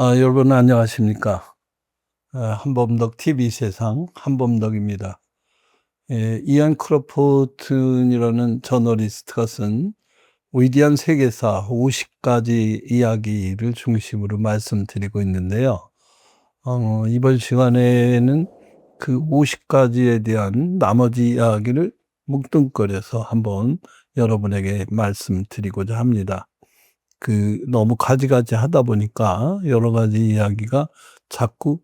여러분 안녕하십니까? 한범덕 TV 세상 한범덕입니다. 이안 크로포튼이라는 저널리스트가 쓴 위대한 세계사 50가지 이야기를 중심으로 말씀드리고 있는데요. 이번 시간에는 그 50가지에 대한 나머지 이야기를 뭉뚱그려서 한번 여러분에게 말씀드리고자 합니다. 너무 가지가지 하다 보니까 여러 가지 이야기가 자꾸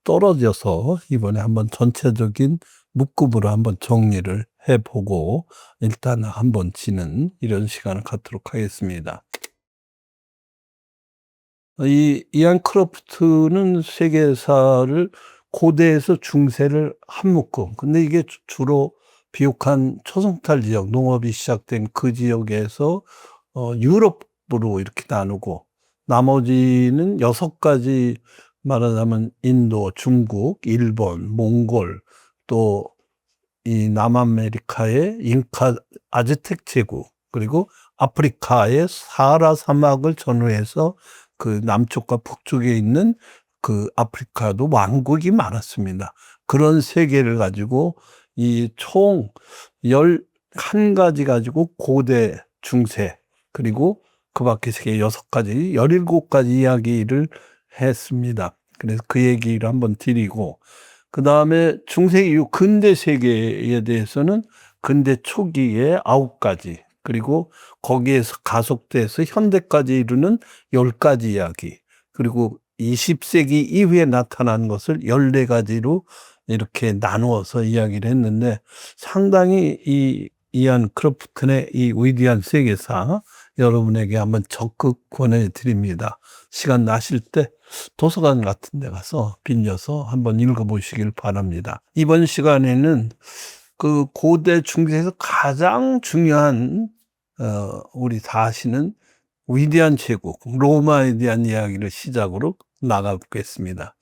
떨어져서 이번에 한번 전체적인 묶음으로 한번 정리를 해 보고 일단 한번 지는 이런 시간을 갖도록 하겠습니다. 이안 크로프트는 세계사를 고대에서 중세를 한 묶음, 근데 이게 주로 비옥한 초성탈 지역, 농업이 시작된 그 지역에서 유럽으로 이렇게 나누고, 나머지는 6가지, 말하자면 인도, 중국, 일본, 몽골, 또 이 남아메리카의 잉카 아즈텍 제국, 그리고 아프리카의 사하라 사막을 전후해서 그 남쪽과 북쪽에 있는 그 아프리카도 왕국이 많았습니다. 그런 세계를 가지고 이 총 11가지 가지고 고대, 중세, 그리고 그 밖에 세계 6가지, 17가지 이야기를 했습니다. 그래서 그 얘기를 한번 드리고, 그다음에 중세 이후 근대 세계에 대해서는 근대 초기에 9가지, 그리고 거기에서 가속돼서 현대까지 이르는 10가지 이야기, 그리고 20세기 이후에 나타난 것을 14가지로 이렇게 나누어서 이야기를 했는데, 상당히 이안 크로프튼의 이 위대한 세계사 여러분에게 한번 적극 권해 드립니다. 시간 나실 때 도서관 같은 데 가서 빌려서 한번 읽어보시길 바랍니다. 이번 시간에는 그 고대 중세에서 가장 중요한 우리 다 아시는 위대한 제국 로마에 대한 이야기를 시작으로 나가보겠습니다.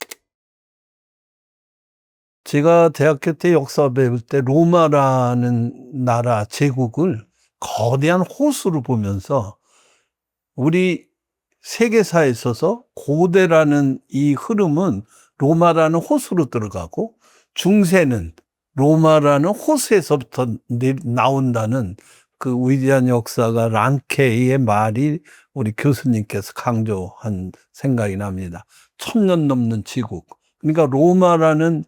제가 대학교 때 역사 배울 때 로마라는 나라 제국을 거대한 호수로 보면서 우리 세계사에 있어서 고대라는 이 흐름은 로마라는 호수로 들어가고, 중세는 로마라는 호수에서부터 나온다는 그 위대한 역사가 란케이의 말이 우리 교수님께서 강조한 생각이 납니다. 1000년 넘는 지국. 그러니까 로마라는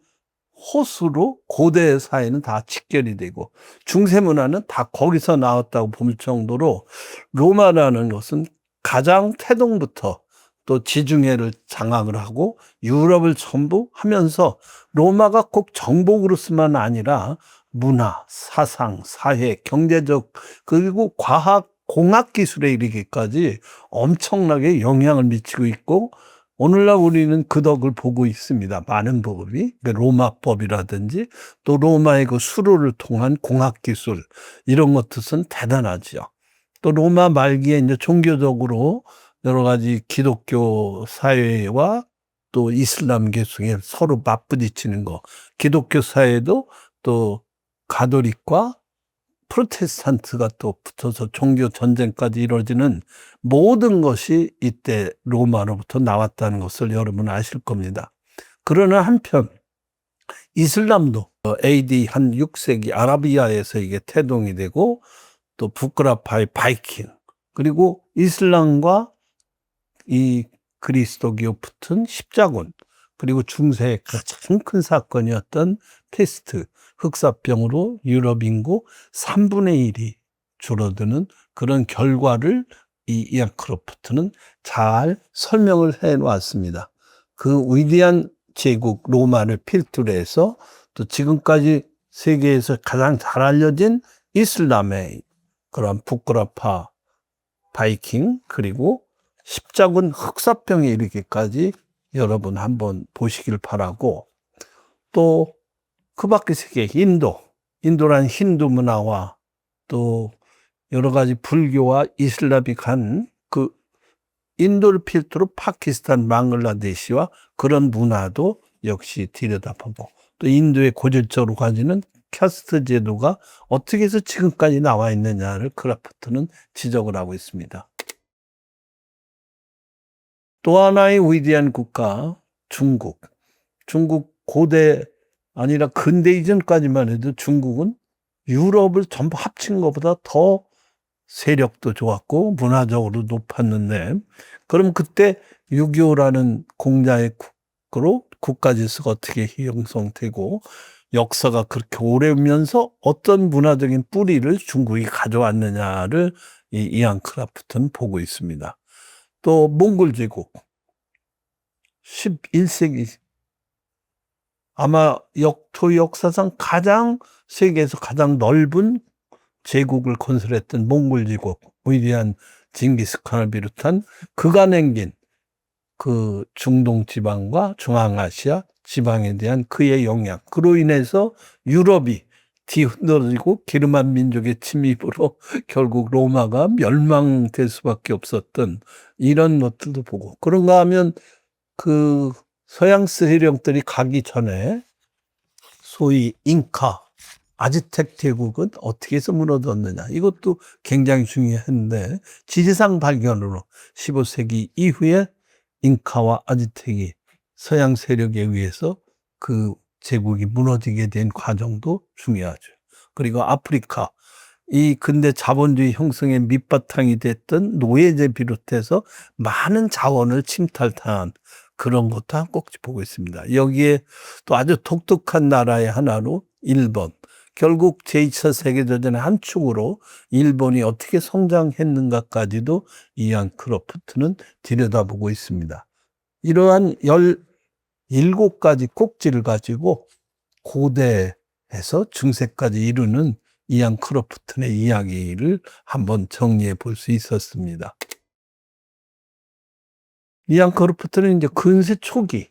호수로 고대 사회는 다 직결이 되고, 중세 문화는 다 거기서 나왔다고 볼 정도로 로마라는 것은 가장 태동부터 또 지중해를 장악을 하고 유럽을 전부 하면서, 로마가 꼭 정복으로서만 아니라 문화, 사상, 사회, 경제적, 그리고 과학, 공학 기술에 이르기까지 엄청나게 영향을 미치고 있고, 오늘날 우리는 그 덕을 보고 있습니다. 많은 법이, 로마법이라든지 또 로마의 그 수로를 통한 공학 기술, 이런 것들은 대단하죠. 또 로마 말기에 이제 종교적으로 여러 가지 기독교 사회와 또 이슬람 계층에 서로 맞부딪히는 거, 기독교 사회도 또 가톨릭과 프로테스탄트가 또 붙어서 종교 전쟁까지 이루어지는 모든 것이 이때 로마로부터 나왔다는 것을 여러분 아실 겁니다. 그러나 한편 이슬람도 AD 한 6세기 아라비아에서 이게 태동이 되고, 또 부크라파의 바이킹, 그리고 이슬람과 이 그리스도교 붙은 십자군, 그리고 중세의 가장 큰 사건이었던 페스트, 흑사병으로 유럽 인구 3분의 1이 줄어드는 그런 결과를 이안 크로프트는 잘 설명을 해 놨습니다. 그 위대한 제국 로마를 필두로 해서 또 지금까지 세계에서 가장 잘 알려진 이슬람의 그런 부크라파, 바이킹, 그리고 십자군 흑사병에 이르기까지 여러분 한번 보시길 바라고, 또 그 밖의 세계 인도란 힌두 문화와 또 여러 가지 불교와 이슬람이 간 그 인도를 필두로 파키스탄, 방글라데시와 그런 문화도 역시 들여다보고, 또 인도의 고질적으로 가지는 캐스트 제도가 어떻게 해서 지금까지 나와 있느냐를 크로프트는 지적을 하고 있습니다. 또 하나의 위대한 국가 중국. 중국 고대 아니라 근대 이전까지만 해도 중국은 유럽을 전부 합친 것보다 더 세력도 좋았고 문화적으로 높았는데, 그럼 그때 6.25라는 공자의 국으로 국가 질서가 어떻게 형성되고 역사가 그렇게 오래면서 어떤 문화적인 뿌리를 중국이 가져왔느냐를 이 이안 크라프트는 보고 있습니다. 또 몽골 제국 11세기 아마 역토 역사상 세계에서 가장 넓은 제국을 건설했던 몽골 제국, 위대한 징기스칸을 비롯한 그가 남긴 그 중동 지방과 중앙아시아 지방에 대한 그의 영향, 그로 인해서 유럽이 뒤흔들리고 게르만 민족의 침입으로 결국 로마가 멸망될 수밖에 없었던 이런 것들도 보고, 그런가 하면 그 서양 세력들이 가기 전에 소위 잉카, 아즈텍 제국은 어떻게 해서 무너졌느냐, 이것도 굉장히 중요한데, 지리상 발견으로 15세기 이후에 잉카와 아즈텍이 서양 세력에 의해서 그 제국이 무너지게 된 과정도 중요하죠. 그리고 아프리카, 이 근대 자본주의 형성의 밑바탕이 됐던 노예제 비롯해서 많은 자원을 침탈한 그런 것도 한 꼭지 보고 있습니다. 여기에 또 아주 독특한 나라의 하나로 일본. 결국 제2차 세계대전의 한 축으로 일본이 어떻게 성장했는가까지도 이안 크로프트는 들여다보고 있습니다. 이러한 17가지 꼭지를 가지고 고대에서 중세까지 이루는 이안 크로프트의 이야기를 한번 정리해 볼 수 있었습니다. 이안 크로프트는 이제 근세 초기,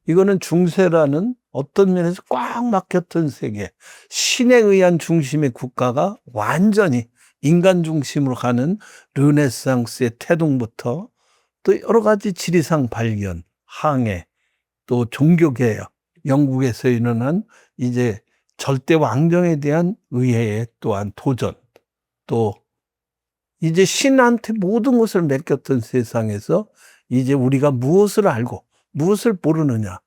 이거는 중세라는 어떤 면에서 꽉 막혔던 세계, 신에 의한 중심의 국가가 완전히 인간 중심으로 가는 르네상스의 태동부터 또 여러 가지 지리상 발견, 항해, 또 종교개혁, 영국에서 일어난 이제 절대 왕정에 대한 의회의 또한 도전, 또 이제 신한테 모든 것을 맡겼던 세상에서 이제 우리가 무엇을 알고 무엇을 모르느냐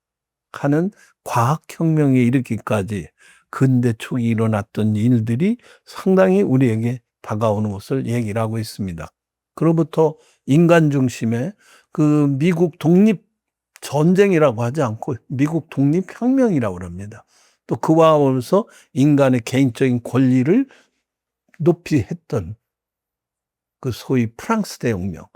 하는 과학혁명에 이르기까지 근대 초기 일어났던 일들이 상당히 우리에게 다가오는 것을 얘기를 하고 있습니다. 그로부터 인간 중심의 그 미국 독립전쟁이라고 하지 않고 미국 독립혁명이라고 합니다. 또 그와 어울려서 인간의 개인적인 권리를 높이 했던 그 소위 프랑스 대혁명.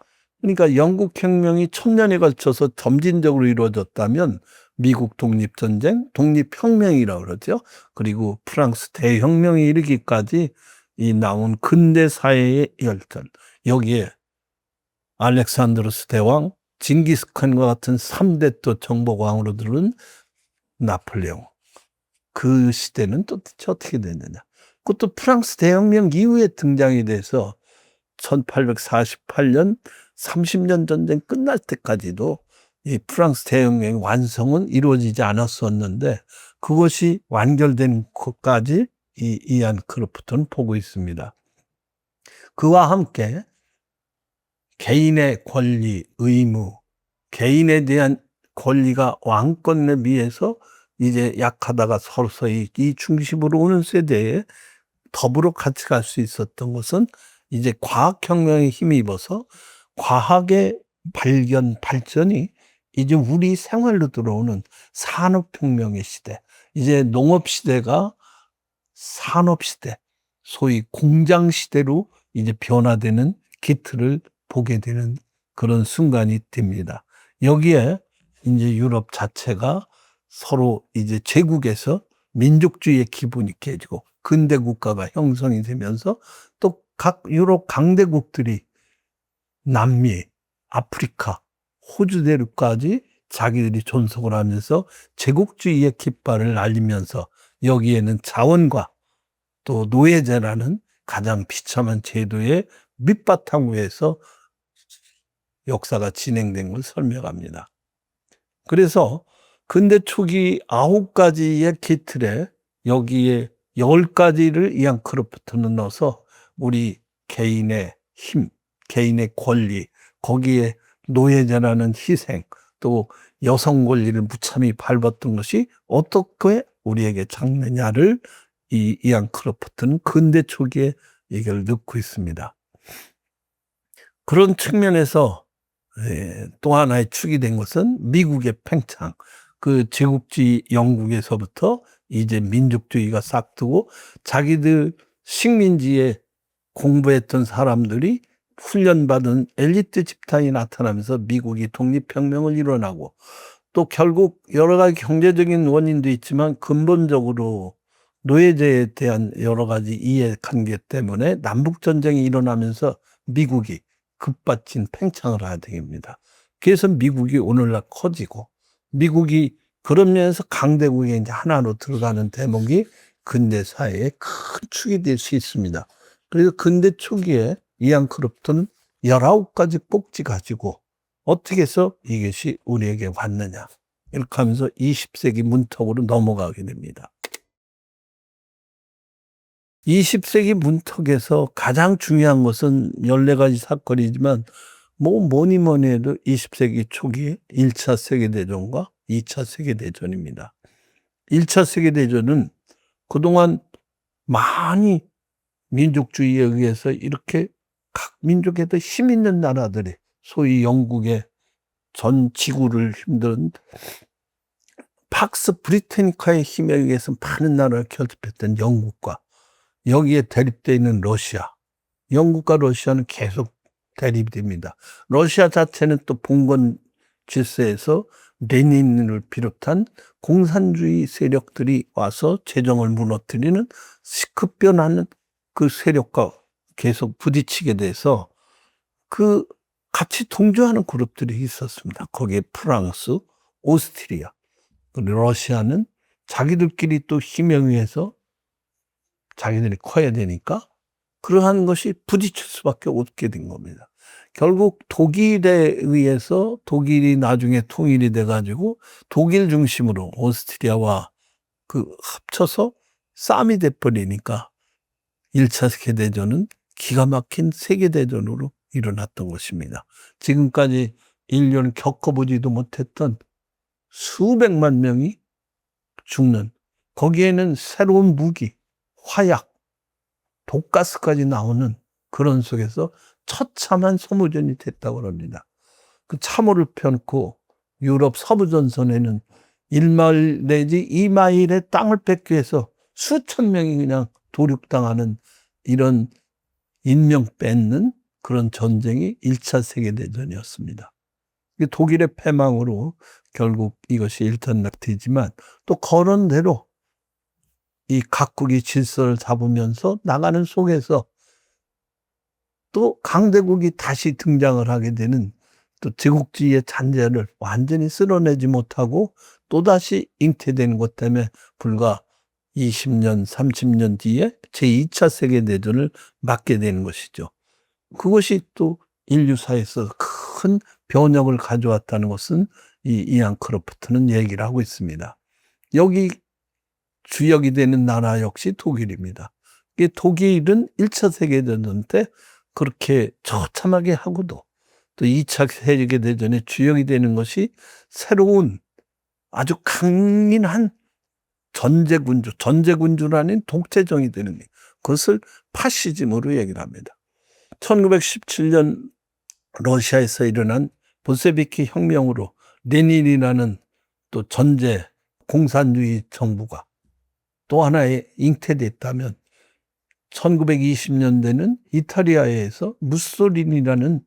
그러니까 영국 혁명이 1000년에 걸쳐서 점진적으로 이루어졌다면 미국 독립전쟁, 독립혁명이라고 그러죠. 그리고 프랑스 대혁명에 이르기까지 이 나온 근대 사회의 열전. 여기에 알렉산드로스 대왕, 징기스칸과 같은 3대 또 정복왕으로 들은 나폴레옹. 그 시대는 또 어떻게 됐느냐. 그것도 프랑스 대혁명 이후에 등장이 돼서 1848년 30년 전쟁 끝날 때까지도 이 프랑스 대혁명의 완성은 이루어지지 않았었는데 그것이 완결된 것까지 이 이안 크로프트는 보고 있습니다. 그와 함께 개인의 권리, 의무, 개인에 대한 권리가 왕권에 비해서 이제 약하다가 서서히 이 중심으로 오는 세대에 더불어 같이 갈 수 있었던 것은 이제 과학혁명에 힘입어서 과학의 발견, 발전이 이제 우리 생활로 들어오는 산업혁명의 시대, 이제 농업시대가 산업시대, 소위 공장시대로 이제 변화되는 기틀을 보게 되는 그런 순간이 됩니다. 여기에 이제 유럽 자체가 서로 이제 제국에서 민족주의의 기분이 깨지고 근대 국가가 형성이 되면서 또 각 유럽 강대국들이 남미, 아프리카, 호주 대륙까지 자기들이 존속을 하면서 제국주의의 깃발을 날리면서 여기에는 자원과 또 노예제라는 가장 비참한 제도의 밑바탕 위에서 역사가 진행된 걸 설명합니다. 그래서 근대 초기 9가지의 기틀에 여기에 10가지를 이안 크로프트는 넣어서 우리 개인의 힘, 개인의 권리, 거기에 노예제라는 희생, 또 여성 권리를 무참히 밟았던 것이 어떻게 우리에게 작느냐를 이 이안 크로포트는 근대 초기에 얘기를 넣고 있습니다. 그런 측면에서 또 하나의 축이 된 것은 미국의 팽창, 그 제국주의 영국에서부터 이제 민족주의가 싹트고 자기들 식민지에 공부했던 사람들이 훈련받은 엘리트 집단이 나타나면서 미국이 독립혁명을 일어나고, 또 결국 여러 가지 경제적인 원인도 있지만 근본적으로 노예제에 대한 여러 가지 이해관계 때문에 남북전쟁이 일어나면서 미국이 급받친 팽창을 하게 됩니다. 그래서 미국이 오늘날 커지고, 미국이 그런 면에서 강대국에 이제 하나로 들어가는 대목이 근대 사회의 큰 축이 될 수 있습니다. 그래서 근대 초기에 이안 크로프트는 19가지 꼭지 가지고 어떻게 해서 이것이 우리에게 왔느냐, 이렇게 하면서 20세기 문턱으로 넘어가게 됩니다. 20세기 문턱에서 가장 중요한 것은 14가지 사건이지만 뭐니 해도 20세기 초기 1차 세계대전과 2차 세계대전입니다. 1차 세계대전은 그동안 많이 민족주의에 의해서 이렇게 각 민족에도 힘 있는 나라들이, 소위 영국의 전 지구를 힘든 팍스 브리테니카의 힘에 의해서 많은 나라를 결집했던 영국과 여기에 대립되어 있는 러시아, 영국과 러시아는 계속 대립됩니다. 러시아 자체는 또 봉건 질서에서 레닌을 비롯한 공산주의 세력들이 와서 재정을 무너뜨리는 급변하는 그 세력과 계속 부딪히게 돼서 그 같이 동조하는 그룹들이 있었습니다. 거기에 프랑스, 오스트리아, 러시아는 자기들끼리 또 힘에 의해서 자기들이 커야 되니까 그러한 것이 부딪힐 수밖에 없게 된 겁니다. 결국 독일에 의해서 독일이 나중에 통일이 돼가지고 독일 중심으로 오스트리아와 그 합쳐서 싸움이 돼버리니까 1차 세계대전은 기가 막힌 세계대전으로 일어났던 것입니다. 지금까지 인류는 겪어보지도 못했던 수백만 명이 죽는, 거기에는 새로운 무기, 화약, 독가스까지 나오는 그런 속에서 처참한 소모전이 됐다고 합니다. 그 참호를 펴놓고 유럽 서부전선에는 1마일 내지 2마일의 땅을 뺏기 위해서 수천 명이 그냥 도륙당하는 이런 인명 뺏는 그런 전쟁이 1차 세계대전이었습니다. 독일의 패망으로 결국 이것이 일단락되지만 또 거론대로 이 각국이 질서를 잡으면서 나가는 속에서 또 강대국이 다시 등장을 하게 되는, 또 제국주의의 잔재를 완전히 쓸어내지 못하고 또다시 잉태되는 것 때문에 불과 20년, 30년 뒤에 제2차 세계대전을 맞게 되는 것이죠. 그것이 또 인류사에서 큰 변혁을 가져왔다는 것은 이 이안 크로프트는 얘기를 하고 있습니다. 여기 주역이 되는 나라 역시 독일입니다. 독일은 1차 세계대전 때 그렇게 처참하게 하고도 또 2차 세계대전의 주역이 되는 것이 새로운 아주 강인한 전제군주라는 독재정이 되는 것, 그것을 파시즘으로 얘기를 합니다. 1917년 러시아에서 일어난 볼셰비키 혁명으로 레닌이라는 또 전제 공산주의 정부가 또 하나의 잉태됐다면 1920년대는 이탈리아에서 무솔리니라는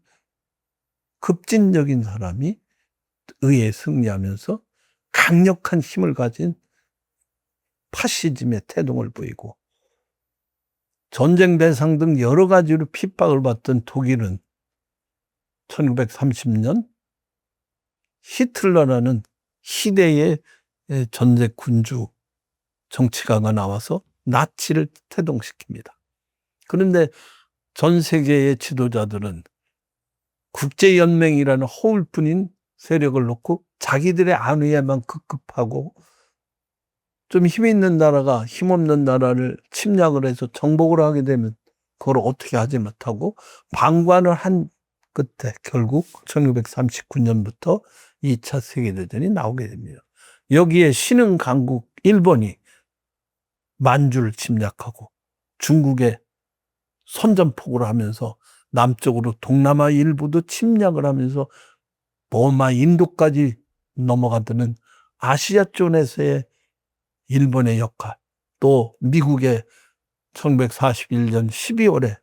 급진적인 사람이 의회에 승리하면서 강력한 힘을 가진 파시즘의 태동을 보이고, 전쟁 대상 등 여러 가지로 핍박을 받던 독일은 1930년 히틀러라는 희대의 전제 군주 정치가가 나와서 나치를 태동시킵니다. 그런데 전 세계의 지도자들은 국제연맹이라는 허울뿐인 세력을 놓고 자기들의 안위에만 급급하고, 좀 힘 있는 나라가 힘없는 나라를 침략을 해서 정복을 하게 되면 그걸 어떻게 하지 못하고 방관을 한 끝에 결국 1939년부터 2차 세계대전이 나오게 됩니다. 여기에 신흥 강국 일본이 만주를 침략하고 중국에 선전포고를 하면서 남쪽으로 동남아 일부도 침략을 하면서 버마, 인도까지 넘어가드는 아시아존에서의 일본의 역할, 또 미국의 1941년 12월에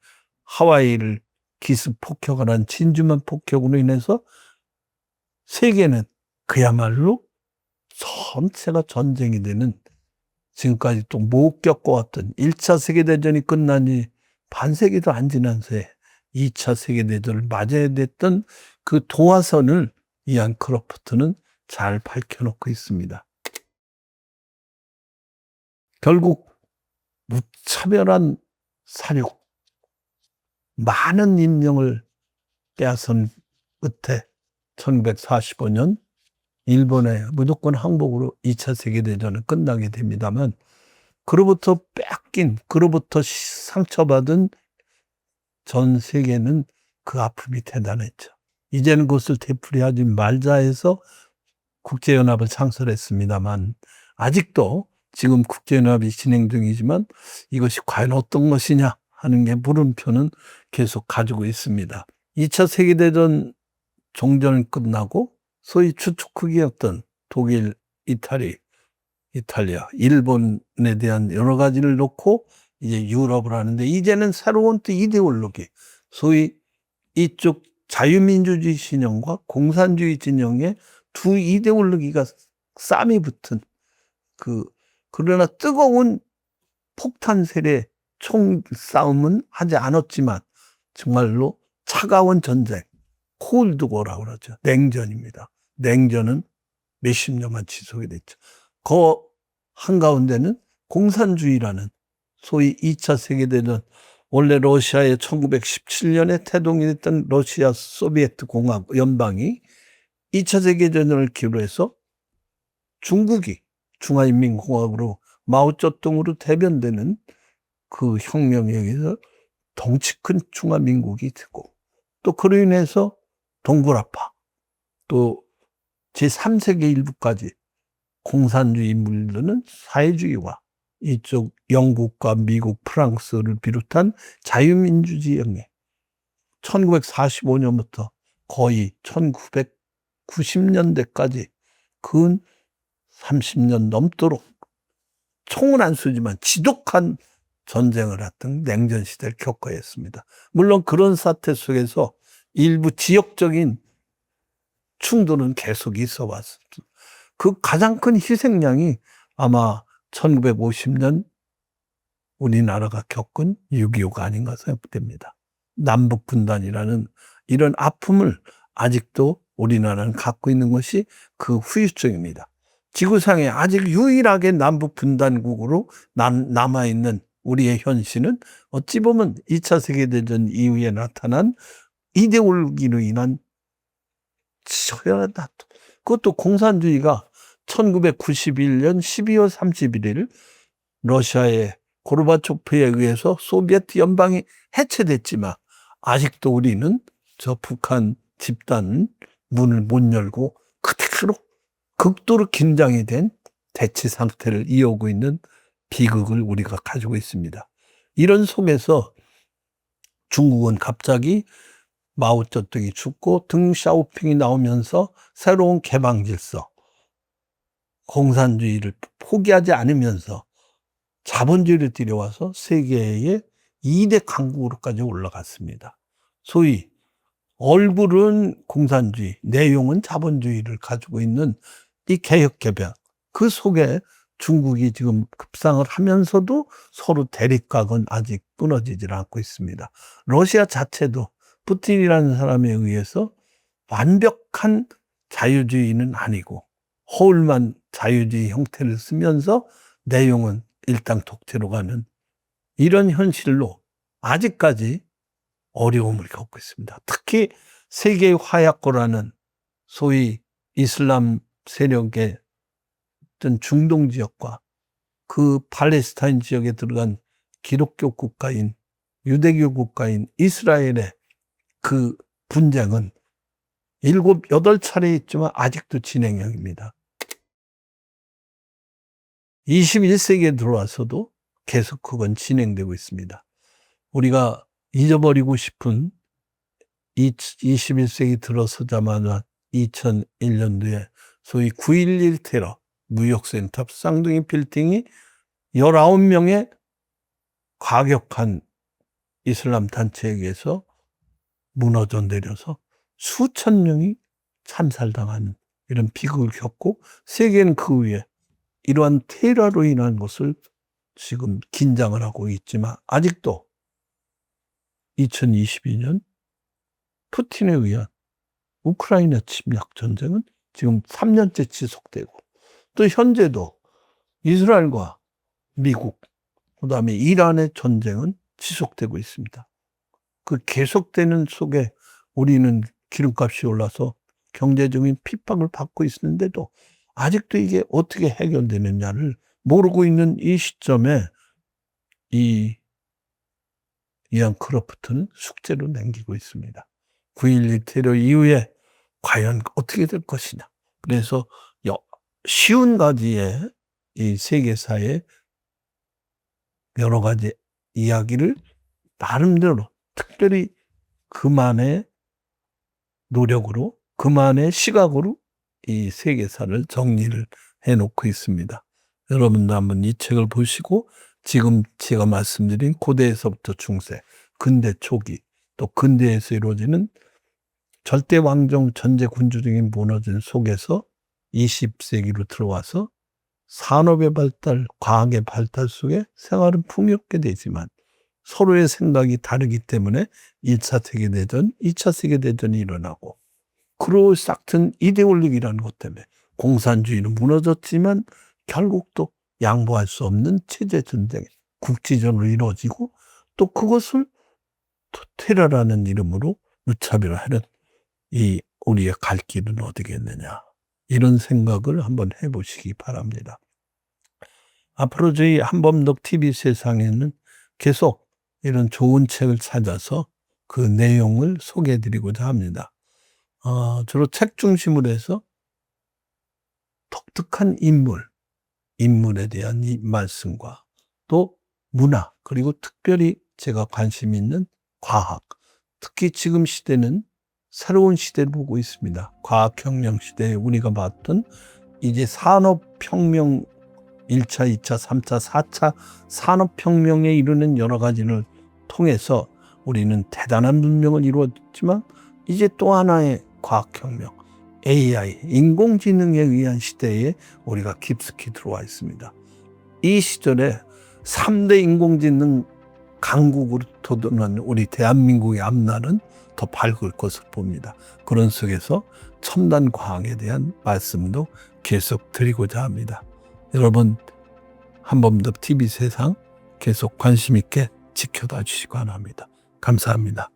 하와이를 기습 폭격을 한 진주만 폭격으로 인해서 세계는 그야말로 전체가 전쟁이 되는, 지금까지 또 못 겪어왔던 1차 세계대전이 끝난 지 반세기도 안 지난 새에 2차 세계대전을 맞아야 됐던 그 도화선을 이안 크로프트는 잘 밝혀놓고 있습니다. 결국 무차별한 사육, 많은 인명을 빼앗은 끝에 1945년 일본의 무조건 항복으로 2차 세계대전은 끝나게 됩니다만, 그로부터 뺏긴, 그로부터 상처받은 전 세계는 그 아픔이 대단했죠. 이제는 그것을 되풀이하지 말자 해서 국제연합을 창설했습니다만, 아직도 지금 국제연합이 진행 중이지만 이것이 과연 어떤 것이냐 하는 게 물음표는 계속 가지고 있습니다. 2차 세계대전 종전은 끝나고 소위 추축국이었던 독일, 이탈리아, 일본에 대한 여러 가지를 놓고 이제 유럽을 하는데, 이제는 새로운 또 이데올로기, 소위 이쪽 자유민주주의 진영과 공산주의 진영의 두 이데올로기가 쌈이 붙은 그러나 뜨거운 폭탄 세례 총싸움은 하지 않았지만 정말로 차가운 전쟁, 콜드워라고 그러죠. 냉전입니다. 냉전은 몇십 년만 지속이 됐죠. 그 한가운데는 공산주의라는 소위 2차 세계대전, 원래 러시아의 1917년에 태동이 됐던 러시아 소비에트 공화국 연방이 2차 세계대전을 기로해서 중국이 중화인민공화국으로 마오쩌둥으로 대변되는 그 혁명에 의해서 덩치 큰 중화민국이 되고, 또 그로 인해서 동굴아파, 또 제3세계 일부까지 공산주의 물르는 사회주의와 이쪽 영국과 미국, 프랑스를 비롯한 자유민주주의 영역, 1945년부터 거의 1990년대까지 근 30년 넘도록 총은 안 쏘지만 지독한 전쟁을 했던 냉전 시대를 겪어야 했습니다. 물론 그런 사태 속에서 일부 지역적인 충돌은 계속 있어 왔습니다. 그 가장 큰 희생양이 아마 1950년 우리나라가 겪은 6.25가 아닌가 생각됩니다. 남북 분단이라는 이런 아픔을 아직도 우리나라는 갖고 있는 것이 그 후유증입니다. 지구상에 아직 유일하게 남북 분단국으로 남아있는 우리의 현실은 어찌 보면 2차 세계대전 이후에 나타난 이데올로기로 인한 처열한 다툼. 그것도 공산주의가 1991년 12월 31일 러시아의 고르바초프에 의해서 소비에트 연방이 해체됐지만 아직도 우리는 저 북한 집단 문을 못 열고 그대로 극도로 긴장이 된 대치 상태를 이어오고 있는 비극을 우리가 가지고 있습니다. 이런 속에서 중국은 갑자기 마오쩌둥이 죽고 덩샤오핑이 나오면서 새로운 개방 질서, 공산주의를 포기하지 않으면서 자본주의를 들여와서 세계의 2대 강국으로까지 올라갔습니다. 소위 얼굴은 공산주의, 내용은 자본주의를 가지고 있는 이 개혁개방, 그 속에 중국이 지금 급상을 하면서도 서로 대립각은 아직 끊어지질 않고 있습니다. 러시아 자체도 푸틴이라는 사람에 의해서 완벽한 자유주의는 아니고 허울만 자유주의 형태를 쓰면서 내용은 일당 독재로 가는 이런 현실로 아직까지 어려움을 겪고 있습니다. 특히 세계의 화약고라는 소위 이슬람 세력의 어떤 중동 지역과 그 팔레스타인 지역에 들어간 기독교 국가인, 유대교 국가인 이스라엘의 그 분쟁은 7, 8차례 있지만 아직도 진행형입니다. 21세기에 들어와서도 계속 그건 진행되고 있습니다. 우리가 잊어버리고 싶은 21세기 들어서자마자 2001년도에 소위 9.11 테러, 무역센터 쌍둥이 빌딩이 19명의 과격한 이슬람 단체에 의해서 무너져 내려서 수천 명이 참살당하는 이런 비극을 겪고, 세계는 그 위에 이러한 테러로 인한 것을 지금 긴장을 하고 있지만, 아직도 2022년 푸틴에 의한 우크라이나 침략 전쟁은 지금 3년째 지속되고, 또 현재도 이스라엘과 미국, 그다음에 이란의 전쟁은 지속되고 있습니다. 그 계속되는 속에 우리는 기름값이 올라서 경제적인 핍박을 받고 있는데도 아직도 이게 어떻게 해결되느냐를 모르고 있는 이 시점에 이안 크로프트는 숙제로 남기고 있습니다. 9.11 테러 이후에 과연 어떻게 될 것이냐. 그래서 쉬운 가지의 이 세계사의 여러 가지 이야기를 나름대로 특별히 그만의 노력으로, 그만의 시각으로 이 세계사를 정리를 해놓고 있습니다. 여러분도 한번 이 책을 보시고 지금 제가 말씀드린 고대에서부터 중세, 근대 초기, 또 근대에서 이루어지는 절대 왕정 전제 군주적인 무너짐 속에서 20세기로 들어와서 산업의 발달, 과학의 발달 속에 생활은 풍요롭게 되지만 서로의 생각이 다르기 때문에 1차 세계대전, 2차 세계대전이 일어나고, 그로 싹튼 이데올로기라는 것 때문에 공산주의는 무너졌지만 결국 또 양보할 수 없는 체제 전쟁, 국지전으로 이루어지고, 또 그것을 테러라는 이름으로 무차별하는 이 우리의 갈 길은 어디겠느냐. 이런 생각을 한번 해보시기 바랍니다. 앞으로 저희 한범덕 TV 세상에는 계속 이런 좋은 책을 찾아서 그 내용을 소개해드리고자 합니다. 주로 책 중심으로 해서 독특한 인물에 대한 이 말씀과 또 문화, 그리고 특별히 제가 관심 있는 과학, 특히 지금 시대는 새로운 시대를 보고 있습니다. 과학혁명 시대에 우리가 봤던 이제 산업혁명 1차, 2차, 3차, 4차 산업혁명에 이르는 여러 가지를 통해서 우리는 대단한 문명을 이루었지만 이제 또 하나의 과학혁명, AI, 인공지능에 의한 시대에 우리가 깊숙이 들어와 있습니다. 이 시절에 3대 인공지능 강국으로 도전한 우리 대한민국의 앞날은 더 밝을 것을 봅니다. 그런 속에서 첨단 과학에 대한 말씀도 계속 드리고자 합니다. 여러분, 한범덕 TV 세상 계속 관심 있게 지켜봐 주시기 바랍니다. 감사합니다.